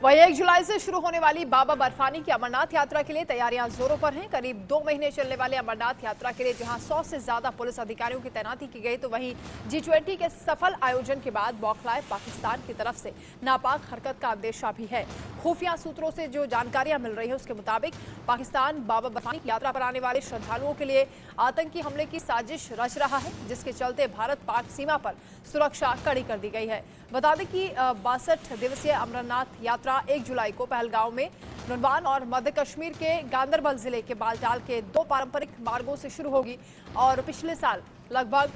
वहीं 1 जुलाई से शुरू होने वाली बाबा बर्फानी की अमरनाथ यात्रा के लिए तैयारियां जोरों पर हैं। करीब 2 महीने चलने वाले अमरनाथ यात्रा के लिए जहां 100 से ज्यादा पुलिस अधिकारियों की तैनाती की गई, तो वहीं G20 के सफल आयोजन के बाद बौखलाए पाकिस्तान की तरफ से नापाक हरकत का अंदेशा भी है। खुफिया सूत्रों से जो जानकारियां मिल रही है उसके मुताबिक पाकिस्तान बाबा बर्फानी की यात्रा पर आने वाले श्रद्धालुओं के लिए आतंकी हमले की साजिश रच रहा है, जिसके चलते भारत पाक सीमा पर सुरक्षा कड़ी कर दी गई है। बता दें कि 62 दिवसीय अमरनाथ यात्रा 1 जुलाई को पहलगांव में नुनवान और मध्य कश्मीर के गांदरबल जिले के बालटाल के 2 पारंपरिक मार्गों से शुरू होगी और पिछले साल लगभग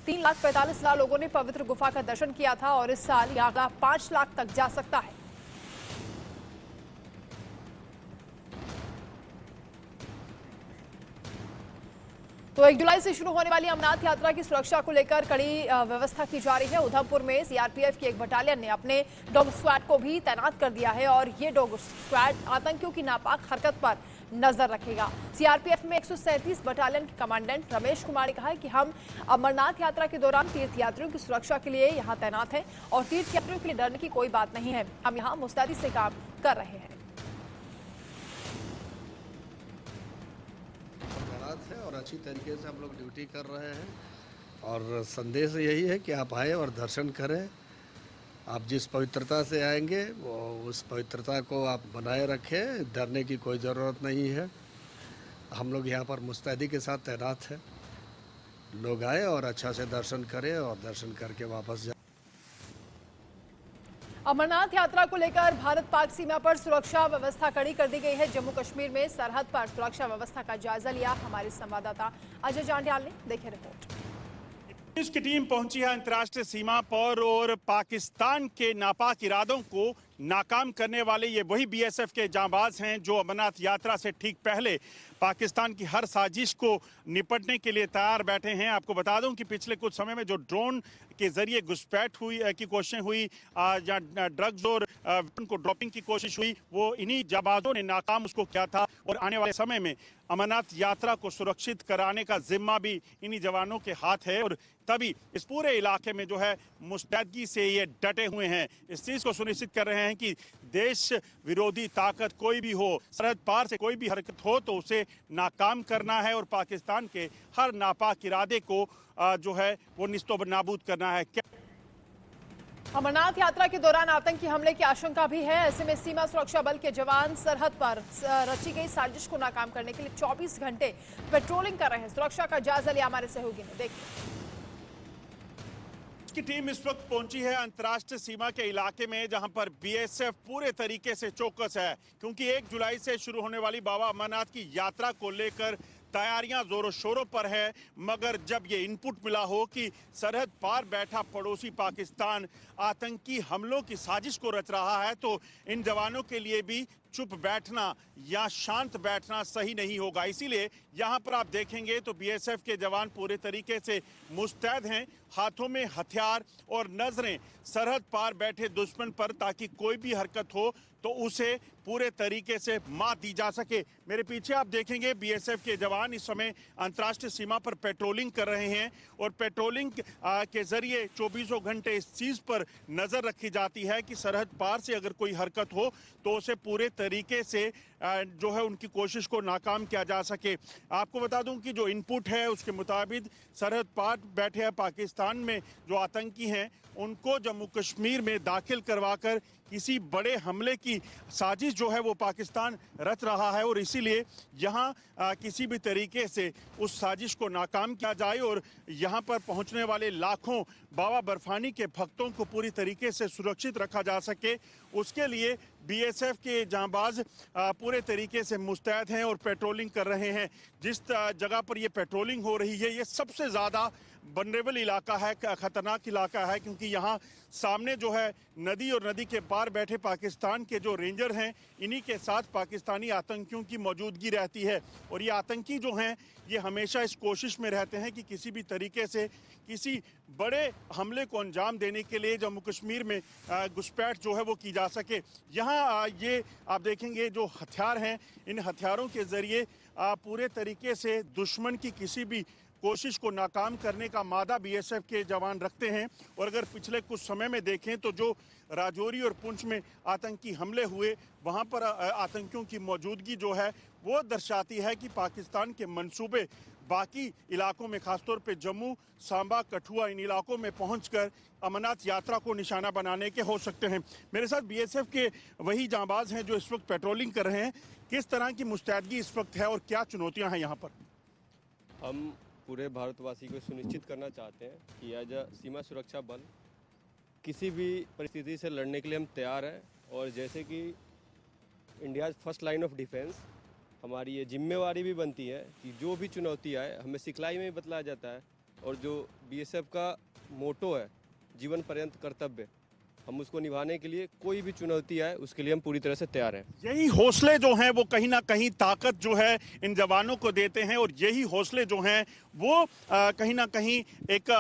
3,45,000 लोगों ने पवित्र गुफा का दर्शन किया था और इस साल यह आंकड़ा 5 लाख तक जा सकता है। तो 1 जुलाई से शुरू होने वाली अमरनाथ यात्रा की सुरक्षा को लेकर कड़ी व्यवस्था की जा रही है। उधमपुर में सीआरपीएफ की एक बटालियन ने अपने डॉग स्क्वाड को भी तैनात कर दिया है और ये डॉग स्क्वाड आतंकियों की नापाक हरकत पर नजर रखेगा। सीआरपीएफ में 137 बटालियन के कमांडेंट रमेश कुमार ने कहा है कि हम अमरनाथ यात्रा के दौरान तीर्थयात्रियों की सुरक्षा के लिए यहाँ तैनात हैं और तीर्थयात्रियों के लिए डरने की कोई बात नहीं है। हम यहाँ मुस्तैदी से काम कर रहे हैं। है और अच्छी तरीके से हम लोग ड्यूटी कर रहे हैं और संदेश यही है कि आप आए और दर्शन करें। आप जिस पवित्रता से आएंगे वो उस पवित्रता को आप बनाए रखें, डरने की कोई ज़रूरत नहीं है। हम लोग यहाँ पर मुस्तैदी के साथ तैनात हैं। लोग आए और अच्छा से दर्शन करें और दर्शन करके वापस जाए। अमरनाथ यात्रा को लेकर भारत पाक सीमा पर सुरक्षा व्यवस्था कड़ी कर दी गई है। जम्मू कश्मीर में सरहद पर सुरक्षा व्यवस्था का जायजा लिया हमारे संवाददाता अजय जांडियाल ने। देखें रिपोर्ट। पुलिस की टीम पहुंची है अंतर्राष्ट्रीय सीमा पर और पाकिस्तान के नापाक इरादों को नाकाम करने वाले ये वही बीएसएफ के जांबाज हैं जो अमरनाथ यात्रा से ठीक पहले पाकिस्तान की हर साजिश को निपटने के लिए तैयार बैठे हैं। आपको बता दूं कि पिछले कुछ समय में जो ड्रोन के जरिए घुसपैठ हुई की कोशिशें हुई या ड्रग्स और उनको ड्रॉपिंग की कोशिश हुई, वो इन्हीं जांबाजों ने नाकाम उसको किया था और आने वाले समय में अमरनाथ यात्रा को सुरक्षित कराने का जिम्मा भी इन्हीं जवानों के हाथ है और तभी इस पूरे इलाके में जो है मुस्तैदगी से ये डटे हुए हैं। इस चीज को सुनिश्चित कर रहे हैं कि देश विरोधी ताकत कोई भी हो, सरहद पार से कोई भी हरकत हो तो उसे नाकाम करना है और पाकिस्तान के हर नापाक इरादे को जो है वो निस्तो नाबूद करना है। अमरनाथ यात्रा के दौरान आतंकी हमले की आशंका भी है। ऐसे में सीमा सुरक्षा बल के जवान सरहद पर रची गई साजिश को नाकाम करने के लिए 24 घंटे पेट्रोलिंग कर रहे हैं। सुरक्षा का जायजा लिया हमारे सहयोगी ने। देखिए की टीम इस वक्त पहुंची है अंतर्राष्ट्रीय सीमा के इलाके में जहां पर बीएसएफ पूरे तरीके से चौकस है, क्योंकि 1 जुलाई से शुरू होने वाली बाबा अमरनाथ की यात्रा को लेकर तैयारियां जोरों शोरों पर है। मगर जब ये इनपुट मिला हो कि सरहद पार बैठा पड़ोसी पाकिस्तान आतंकी हमलों की साजिश को रच रहा है तो इन जवानों के लिए भी चुप बैठना या शांत बैठना सही नहीं होगा। इसीलिए यहाँ पर आप देखेंगे तो बीएसएफ के जवान पूरे तरीके से मुस्तैद हैं, हाथों में हथियार और नजरें सरहद पार बैठे दुश्मन पर, ताकि कोई भी हरकत हो तो उसे पूरे तरीके से मात दी जा सके। मेरे पीछे आप देखेंगे बीएसएफ के जवान इस समय अंतर्राष्ट्रीय सीमा पर पेट्रोलिंग कर रहे हैं और पेट्रोलिंग के जरिए 24 घंटे इस चीज पर नजर रखी जाती है कि सरहद पार से अगर कोई हरकत हो तो उसे पूरे तरीके से जो है उनकी कोशिश को नाकाम किया जा सके। आपको बता दूं कि जो इनपुट है उसके मुताबिक सरहद पार बैठे हैं पाकिस्तान में जो आतंकी हैं उनको जम्मू कश्मीर में दाखिल करवाकर किसी बड़े हमले की साजिश जो है वो पाकिस्तान रच रहा है और इसीलिए यहाँ किसी भी तरीके से उस साजिश को नाकाम किया जाए और यहाँ पर पहुँचने वाले लाखों बाबा बर्फानी के भक्तों को पूरी तरीके से सुरक्षित रखा जा सके, उसके लिए बीएसएफ के जांबाज पूरे तरीके से मुस्तैद हैं और पेट्रोलिंग कर रहे हैं। जिस जगह पर ये पेट्रोलिंग हो रही है ये सबसे ज़्यादा वनरेबल इलाका है, खतरनाक इलाका है, क्योंकि यहाँ सामने जो है नदी और नदी के पार बैठे पाकिस्तान के जो रेंजर हैं इन्हीं के साथ पाकिस्तानी आतंकियों की मौजूदगी रहती है और ये आतंकी जो हैं ये हमेशा इस कोशिश में रहते हैं कि किसी भी तरीके से किसी बड़े हमले को अंजाम देने के लिए जम्मू कश्मीर में घुसपैठ जो है वो की जा सके। यहाँ ये आप देखेंगे जो हथियार हैं इन हथियारों के ज़रिए पूरे तरीके से दुश्मन की किसी भी कोशिश को नाकाम करने का मादा बीएसएफ के जवान रखते हैं। और अगर पिछले कुछ समय में देखें तो जो राजौरी और पुंछ में आतंकी हमले हुए, वहां पर आतंकियों की मौजूदगी जो है वो दर्शाती है कि पाकिस्तान के मंसूबे बाकी इलाकों में, खासतौर पे जम्मू, सांबा, कठुआ, इन इलाकों में पहुंचकर अमरनाथ यात्रा को निशाना बनाने के हो सकते हैं। मेरे साथ बीएसएफ के वही जांबाज हैं जो इस वक्त पेट्रोलिंग कर रहे हैं। किस तरह की मुस्तैदगी इस वक्त है और क्या चुनौतियां हैं यहाँ पर? हम पूरे भारतवासी को सुनिश्चित करना चाहते हैं कि एज अ सीमा सुरक्षा बल किसी भी परिस्थिति से लड़ने के लिए हम तैयार हैं। और जैसे कि India first line of defence, हमारी ये जिम्मेवारी भी बनती है कि जो भी चुनौती आए, हमें सिखलाई में भी बतलाया जाता है। और जो बीएसएफ का मोटो है, जीवन पर्यंत कर्तव्य, हम उसको निभाने के लिए कोई भी चुनौती आए उसके लिए हम पूरी तरह से तैयार हैं। यही हौसले जो हैं वो कहीं ना कहीं ताकत जो है इन जवानों को देते हैं। और यही हौसले जो हैं वो कहीं ना कहीं एक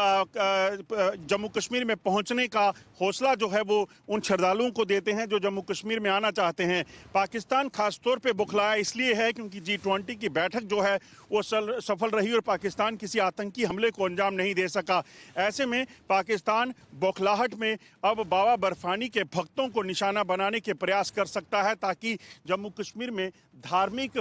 जम्मू कश्मीर में पहुंचने का हौसला जो है वो उन श्रद्धालुओं को देते हैं जो जम्मू कश्मीर में आना चाहते हैं। पाकिस्तान खासतौर पे बुखलाया इसलिए है क्योंकि G20 की बैठक जो है वो सफल रही और पाकिस्तान किसी आतंकी हमले को अंजाम नहीं दे सका। ऐसे में पाकिस्तान बौखलाहट में अब बाबा बर्फानी के भक्तों को निशाना बनाने के प्रयास कर सकता है ताकि जम्मू कश्मीर में धार्मिक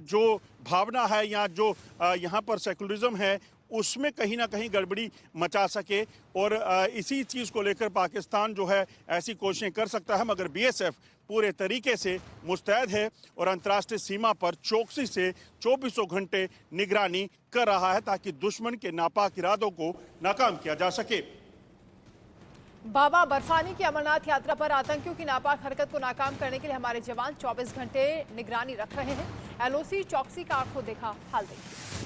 जो भावना है या जो यहाँ पर सेकुलरिज्म है उसमें कहीं ना कहीं गड़बड़ी मचा सके। और इसी चीज़ को लेकर पाकिस्तान जो है ऐसी कोशिशें कर सकता है, मगर बीएसएफ पूरे तरीके से मुस्तैद है और अंतर्राष्ट्रीय सीमा पर चौकसी से 24 घंटे निगरानी कर रहा है ताकि दुश्मन के नापाक इरादों को नाकाम किया जा सके। बाबा बर्फानी की अमरनाथ यात्रा पर आतंकियों की नापाक हरकत को नाकाम करने के लिए हमारे जवान 24 घंटे निगरानी रख रहे हैं। एलओसी चौकसी का आंखों देखा हाल देखिए।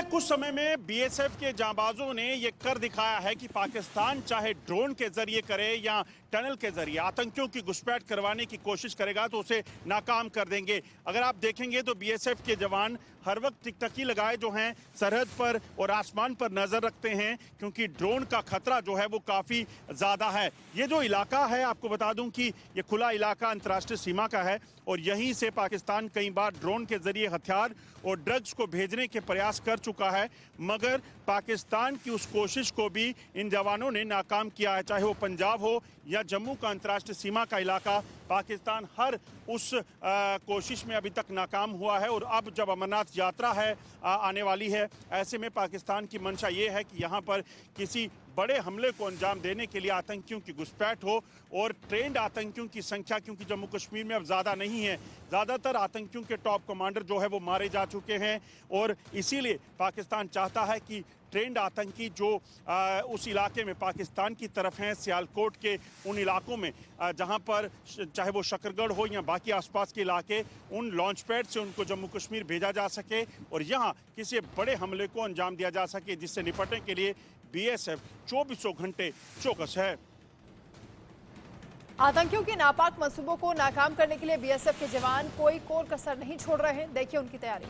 कुछ समय में बीएसएफ के जांबाजों ने यह कर दिखाया है कि पाकिस्तान चाहे ड्रोन के जरिए करे या टनल के जरिए आतंकियों की घुसपैठ करवाने की कोशिश करेगा तो उसे नाकाम कर देंगे। अगर आप देखेंगे तो बीएसएफ के जवान हर वक्त टिकटकी लगाए जो हैं सरहद पर और आसमान पर नजर रखते हैं क्योंकि ड्रोन का खतरा जो है वो काफी ज्यादा है। ये जो इलाका है, आपको बता दूं कि ये खुला इलाका अंतर्राष्ट्रीय सीमा का है और यहीं से पाकिस्तान कई बार ड्रोन के जरिए हथियार और ड्रग्स को भेजने के प्रयास कर चुका है, मगर पाकिस्तान की उस कोशिश को भी इन जवानों ने नाकाम किया है। चाहे वो पंजाब हो या जम्मू का अंतर्राष्ट्रीय सीमा का इलाका, पाकिस्तान हर उस कोशिश में अभी तक नाकाम हुआ है। और अब जब अमरनाथ यात्रा है आने वाली है, ऐसे में पाकिस्तान की मंशा ये है कि यहाँ पर किसी बड़े हमले को अंजाम देने के लिए आतंकियों की घुसपैठ हो। और ट्रेंड आतंकियों की संख्या क्योंकि जम्मू कश्मीर में अब ज़्यादा नहीं है, ज़्यादातर आतंकियों के टॉप कमांडर जो है वो मारे जा चुके हैं और इसीलिए पाकिस्तान चाहता है कि ट्रेंड आतंकी जो उस इलाके में पाकिस्तान की तरफ हैं, सियालकोट के उन इलाकों में जहां पर चाहे वो शकरगढ़ हो या बाकी आसपास के इलाके, उन लॉन्च पैड से उनको जम्मू कश्मीर भेजा जा सके और यहां किसी बड़े हमले को अंजाम दिया जा सके, जिससे निपटने के लिए बीएसएफ 24 घंटे चौकस है। आतंकियों के नापाक मंसूबों को नाकाम करने के लिए बीएसएफ के जवान कोई कोर कसर नहीं छोड़ रहे हैं। देखिए उनकी तैयारी।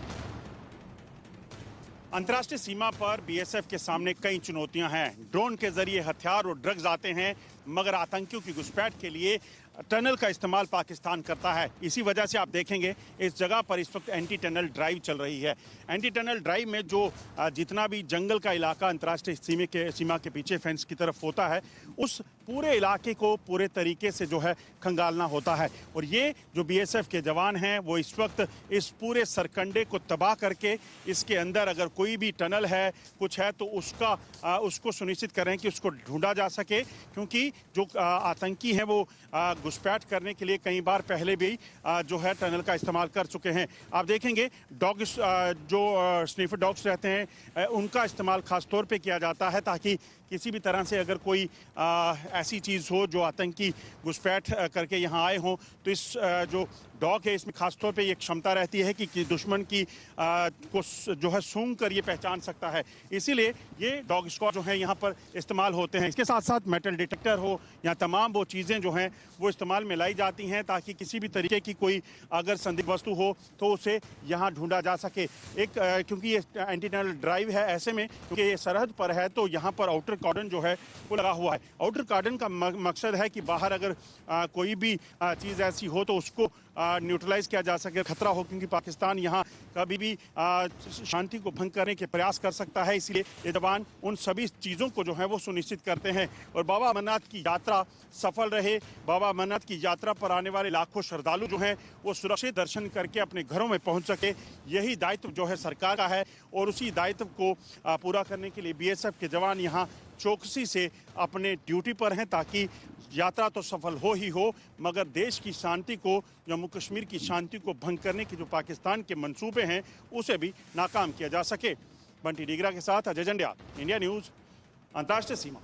अंतर्राष्ट्रीय सीमा पर बीएसएफ के सामने कई चुनौतियां हैं। ड्रोन के जरिए हथियार और ड्रग्स आते हैं, मगर आतंकियों की घुसपैठ के लिए टनल का इस्तेमाल पाकिस्तान करता है। इसी वजह से आप देखेंगे इस जगह पर इस वक्त एंटी टनल ड्राइव चल रही है। एंटी टनल ड्राइव में जो जितना भी जंगल का इलाका अंतर्राष्ट्रीय सीमा के पीछे फेंस की तरफ होता है, उस पूरे इलाके को पूरे तरीके से जो है खंगालना होता है। और ये जो बीएसएफ के जवान हैं वो इस वक्त इस पूरे सरकंडे को तबाह करके इसके अंदर अगर कोई भी टनल है, कुछ है, तो उसको सुनिश्चित कर रहे हैं कि उसको ढूंढा जा सके, क्योंकि जो आतंकी हैं वो घुसपैठ करने के लिए कई बार पहले भी जो है टनल का इस्तेमाल कर चुके हैं। आप देखेंगे डॉग्स जो स्निफर डॉग्स रहते हैं उनका इस्तेमाल खास तौर पे किया जाता है ताकि किसी भी तरह से अगर कोई ऐसी चीज़ हो जो आतंकी घुसपैठ करके यहाँ आए हों, तो इस जो डॉग है इसमें खासतौर पे ये क्षमता रहती है कि दुश्मन की को जो है सूंघ कर ये पहचान सकता है। इसीलिए ये डॉग स्क्वाड जो है यहाँ पर इस्तेमाल होते हैं। इसके साथ साथ मेटल डिटेक्टर हो या तमाम वो चीज़ें जो हैं वो इस्तेमाल में लाई जाती हैं ताकि किसी भी तरीके की कोई अगर संदिग्ध वस्तु हो तो उसे यहाँ ढूंढा जा सके। क्योंकि ये एंटी टनल ड्राइव है, ऐसे में क्योंकि ये सरहद पर है तो यहाँ पर आउटर कॉर्डन जो है वो लगा हुआ है। आउटर कॉर्डन का मकसद है कि बाहर अगर कोई भी चीज़ ऐसी हो तो उसको न्यूट्रलाइज किया जा सके, खतरा हो, क्योंकि पाकिस्तान यहाँ कभी भी शांति को भंग करने के प्रयास कर सकता है। इसलिए ये जवान उन सभी चीज़ों को जो है वो सुनिश्चित करते हैं और बाबा अमरनाथ की यात्रा सफल रहे। बाबा अमरनाथ की यात्रा पर आने वाले लाखों श्रद्धालु जो हैं वो सुरक्षित दर्शन करके अपने घरों में पहुंच सके, यही दायित्व जो है सरकार का है। और उसी दायित्व को पूरा करने के लिए बीएसएफ के जवान यहाँ चौकसी से अपने ड्यूटी पर हैं, ताकि यात्रा तो सफल हो ही हो, मगर देश की शांति को, जम्मू कश्मीर की शांति को भंग करने के जो पाकिस्तान के मंसूबे हैं उसे भी नाकाम किया जा सके। बंटी डिगरा के साथ अजय जंडियाल, इंडिया न्यूज़, अंतर्राष्ट्रीय सीमा।